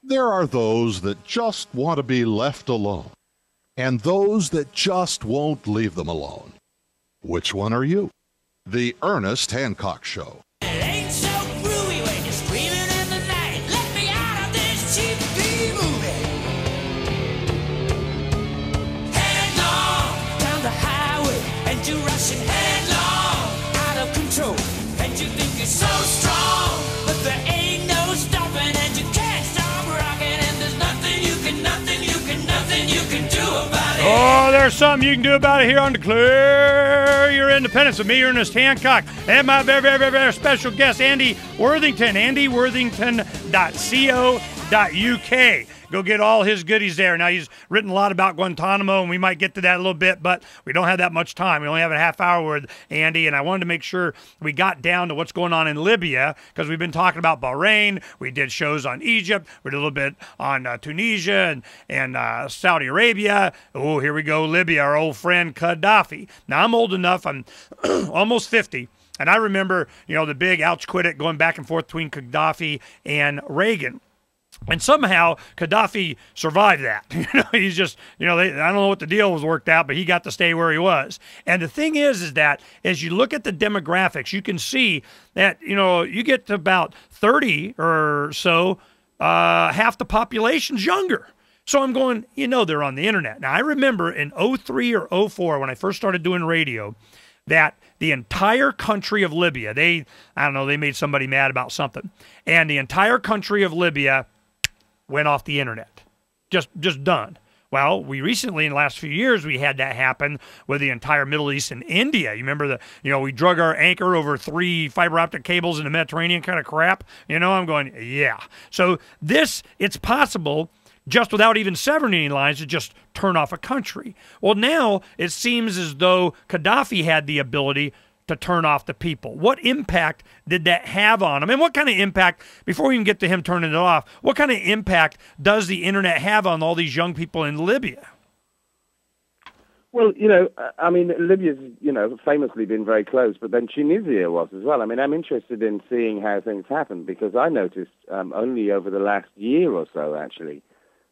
There are those that just want to be left alone, and those that just won't leave them alone. Which one are you? The Ernest Hancock Show. It ain't so groovy when you're screaming in the night. Let me out of this cheap movie. Headlong down the highway, and you're rushing headlong out of control. And you think you're so strong, but there ain't no stopping, and you can't stop rocking. And there's nothing you can do about it. Oh, there's something you can do about it here on Declare Your Independence with me, Ernest Hancock, and my very, very, very, very special guest, Andy Worthington, andyworthington.co.uk. Go get all his goodies there. Now, he's written a lot about Guantánamo, and we might get to that a little bit, but we don't have that much time. We only have a half hour with Andy, and I wanted to make sure we got down to what's going on in Libya, because we've been talking about Bahrain. We did shows on Egypt. We did a little bit on Tunisia and Saudi Arabia. Oh, here we go, Libya, our old friend Gaddafi. Now, I'm old enough. I'm almost 50. And I remember, the big ouch quit it going back and forth between Gaddafi and Reagan. And somehow Gaddafi survived that. He's just, I don't know what the deal was worked out, but he got to stay where he was. And the thing is that as you look at the demographics, you can see that, you get to about 30 or so, half the population's younger. So I'm going, they're on the internet. Now, I remember in 03 or 04, when I first started doing radio, that the entire country of Libya, they made somebody mad about something. And the entire country of Libya went off the internet. Just done. Well, we recently, in the last few years, we had that happen with the entire Middle East and India. You remember we drug our anchor over 3 fiber optic cables in the Mediterranean kind of crap? I'm going, yeah. So it's possible just without even severing any lines to just turn off a country. Well, now it seems as though Gaddafi had the ability to turn off the people. What impact did that have on him? And what kind of impact, before we even get to him turning it off, what kind of impact does the internet have on all these young people in Libya? Well, Libya's, famously been very close, but then Tunisia was as well. I'm interested in seeing how things happened, because I noticed only over the last year or so, actually,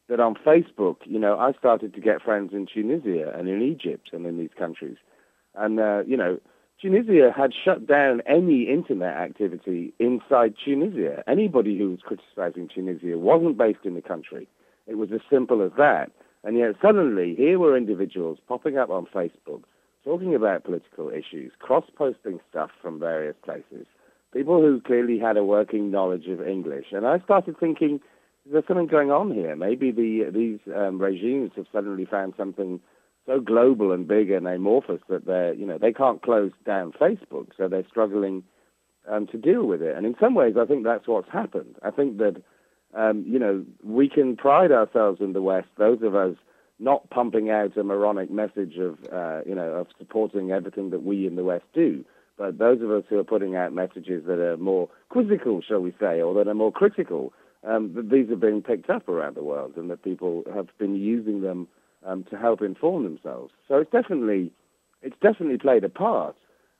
that on Facebook, I started to get friends in Tunisia and in Egypt and in these countries. And, Tunisia had shut down any internet activity inside Tunisia. Anybody who was criticizing Tunisia wasn't based in the country. It was as simple as that. And yet suddenly, here were individuals popping up on Facebook, talking about political issues, cross-posting stuff from various places, people who clearly had a working knowledge of English. And I started thinking, is there something going on here? Maybe these regimes have suddenly found something so global and big and amorphous that they can't close down Facebook, so they're struggling to deal with it. And in some ways, I think that's what's happened. I think that we can pride ourselves in the West, those of us not pumping out a moronic message of supporting everything that we in the West do, but those of us who are putting out messages that are more quizzical, shall we say, or that are more critical, that these are being picked up around the world and that people have been using them to help inform themselves. So it's definitely played a part.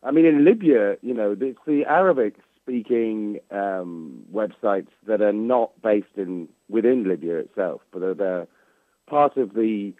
In Libya, it's the Arabic-speaking websites that are not based within Libya itself, but they're part of the,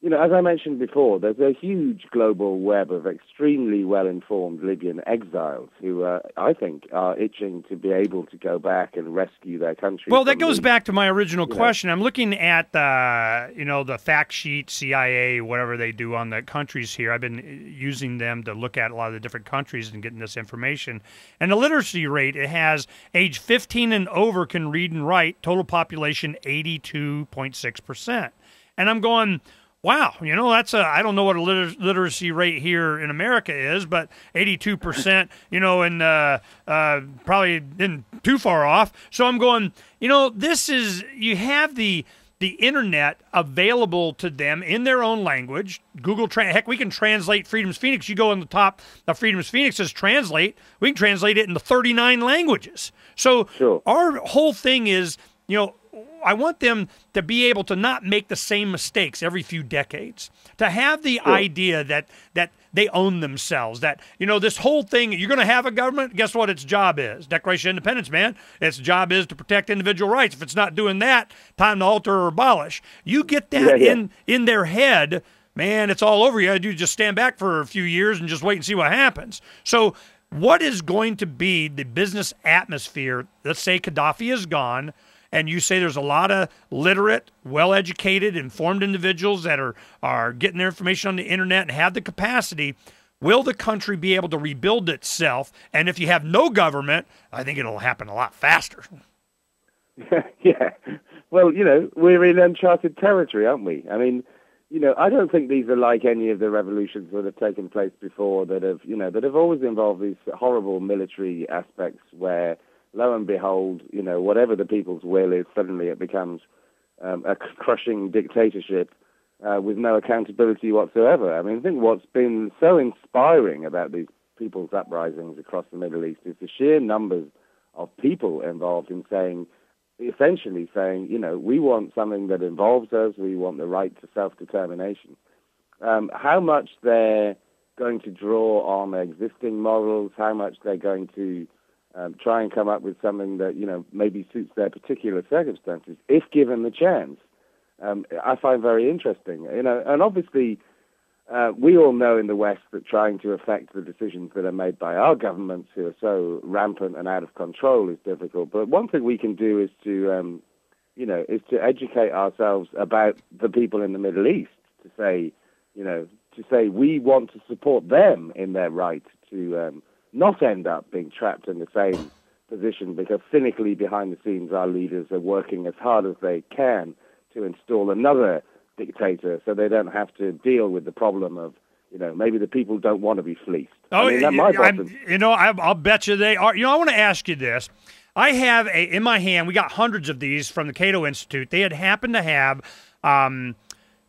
as I mentioned before, there's a huge global web of extremely well-informed Libyan exiles who, I think, are itching to be able to go back and rescue their country. Well, that goes back to my original question. I'm looking at, the fact sheet, CIA, whatever they do on the countries here. I've been using them to look at a lot of the different countries and getting this information. And the literacy rate, it has age 15 and over can read and write, total population 82.6%. And I'm going, wow, that's I don't know what a literacy rate here in America is, but 82%, and probably isn't too far off. So I'm going, you have the internet available to them in their own language. Heck, we can translate Freedom's Phoenix. You go on the top of Freedom's Phoenix, says translate. We can translate it into 39 languages. So sure. Our whole thing is, I want them to be able to not make the same mistakes every few decades, to have the idea that they own themselves, that, this whole thing, you're going to have a government, guess what its job is? Declaration of Independence, man. Its job is to protect individual rights. If it's not doing that, time to alter or abolish. You get that in their head, man, it's all over. You got to just stand back for a few years and just wait and see what happens. So what is going to be the business atmosphere? Let's say Gaddafi is gone, and you say there's a lot of literate, well-educated, informed individuals that are getting their information on the internet and have the capacity. Will the country be able to rebuild itself? And if you have no government, I think it'll happen a lot faster. Yeah. Well, we're in uncharted territory, aren't we? I mean, I don't think these are like any of the revolutions that have taken place before that have always involved these horrible military aspects where, lo and behold, whatever the people's will is, suddenly it becomes a crushing dictatorship with no accountability whatsoever. I mean, I think what's been so inspiring about these people's uprisings across the Middle East is the sheer numbers of people involved in essentially saying, we want something that involves us, we want the right to self-determination. How much they're going to draw on existing models, how much they're going to try and come up with something that, maybe suits their particular circumstances, if given the chance, I find very interesting. And obviously, we all know in the West that trying to affect the decisions that are made by our governments, who are so rampant and out of control, is difficult. But one thing we can do is to educate ourselves about the people in the Middle East, to say we want to support them in their right to not end up being trapped in the same position, because cynically behind the scenes our leaders are working as hard as they can to install another dictator, so they don't have to deal with the problem of, maybe the people don't want to be fleeced. Oh, I'll bet you they are. I want to ask you this. I have in my hand, we got hundreds of these from the Cato Institute. They had happened to have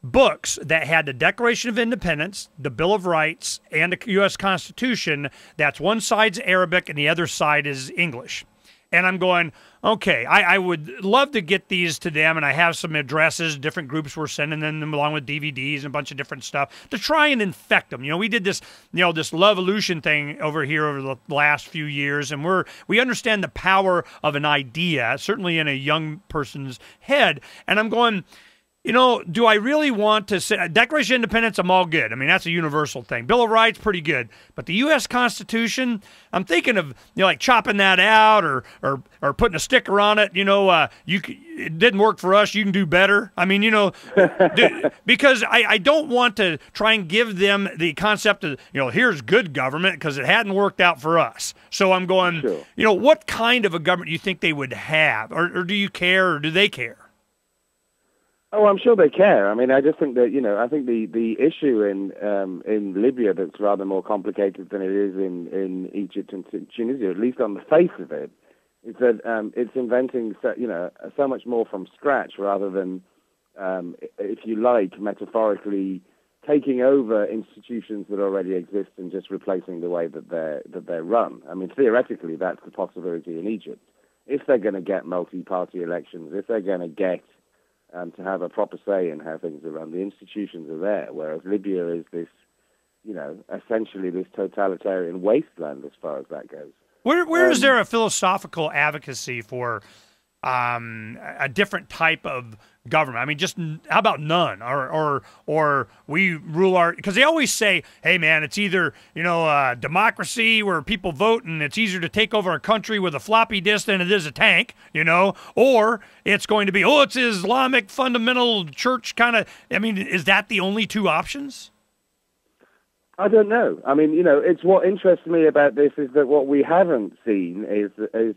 books that had the Declaration of Independence, the Bill of Rights, and the U.S. Constitution. That's one side's Arabic and the other side is English. And I'm going, okay, I would love to get these to them, and I have some addresses. Different groups were sending them along with DVDs and a bunch of different stuff to try and infect them. We did this, this Love-olution thing over here over the last few years, and we understand the power of an idea, certainly in a young person's head. And I'm going, do I really want to say Declaration of Independence? I'm all good. I mean, that's a universal thing. Bill of Rights, pretty good. But the U.S. Constitution, I'm thinking of like chopping that out or putting a sticker on it. It didn't work for us. You can do better. I mean, because I don't want to try and give them the concept of here's good government, because it hadn't worked out for us. So I'm going, sure. What kind of a government do you think they would have, or do you care, or do they care? Oh, I'm sure they care. I mean, I just think that, I think the issue in Libya that's rather more complicated than it is in Egypt and Tunisia, at least on the face of it, is that it's inventing, so much more from scratch rather than, if you like, metaphorically taking over institutions that already exist and just replacing the way that they're run. I mean, theoretically, that's the possibility in Egypt. If they're going to get multi-party elections, if they're going to get to have a proper say in how things are run, the institutions are there, whereas Libya is this, essentially this totalitarian wasteland as far as that goes. Where is there a philosophical advocacy for a different type of government? I mean, just how about none, or we rule our? Because they always say, "Hey, man, it's either democracy where people vote and it's easier to take over a country with a floppy disk than it is a tank, or it's going to be it's Islamic fundamental church kind of." I mean, is that the only two options? I don't know. I mean, it's what interests me about this is that what we haven't seen is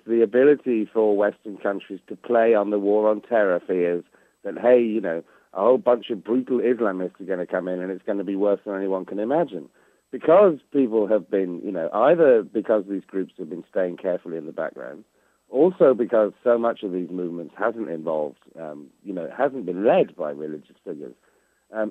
the ability for Western countries to play on the war on terror fears that, hey, a whole bunch of brutal Islamists are going to come in and it's going to be worse than anyone can imagine. Because people have been, either because these groups have been staying carefully in the background, also because so much of these movements hasn't involved, hasn't been led by religious figures.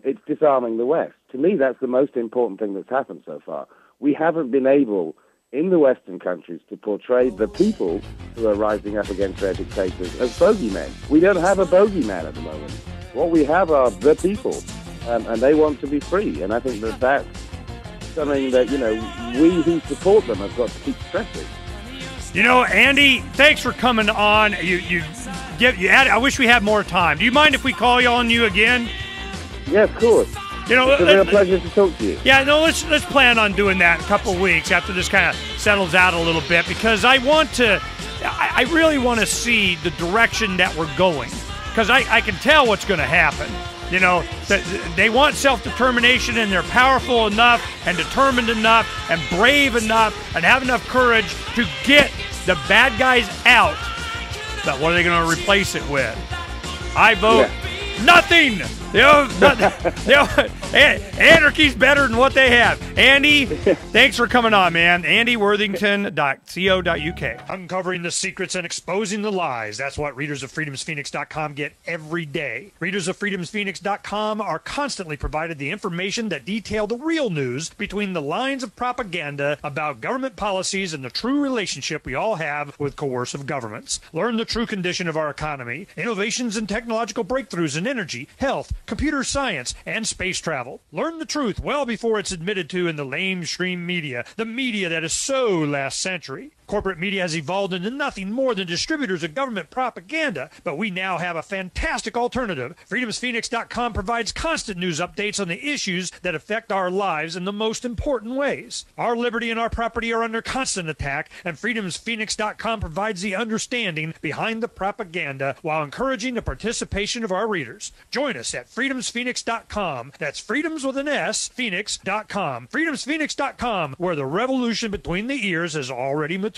It's disarming the West. To me, that's the most important thing that's happened so far. We haven't been able, in the Western countries to portray the people who are rising up against their dictators as bogeymen. We don't have a bogeyman at the moment. What we have are the people, and they want to be free. And I think that that's something that, we who support them have got to keep stressing. Andy, thanks for coming on. I wish we had more time. Do you mind if we call on you again? Yeah, of course. It's a real pleasure to talk to you. Yeah, no, let's plan on doing that in a couple of weeks after this kind of settles out a little bit, because I really want to see the direction that we're going, because I can tell what's going to happen. They want self-determination, and they're powerful enough and determined enough and brave enough and have enough courage to get the bad guys out. But what are they going to replace it with? I vote nothing. Anarchy's better than what they have. Andy, thanks for coming on, man. AndyWorthington.co.uk. Uncovering the secrets and exposing the lies. That's what readers of freedomsphoenix.com get every day. Readers of freedomsphoenix.com are constantly provided the information that detail the real news between the lines of propaganda about government policies and the true relationship we all have with coercive governments. Learn the true condition of our economy, innovations and technological breakthroughs in energy, health, computer science, and space travel. Learn the truth well before it's admitted to in the lamestream media, the media that is so last century. Corporate media has evolved into nothing more than distributors of government propaganda, but we now have a fantastic alternative. FreedomsPhoenix.com provides constant news updates on the issues that affect our lives in the most important ways. Our liberty and our property are under constant attack, and FreedomsPhoenix.com provides the understanding behind the propaganda while encouraging the participation of our readers. Join us at FreedomsPhoenix.com. That's freedoms with an S, Phoenix.com. FreedomsPhoenix.com, where the revolution between the ears has already matured.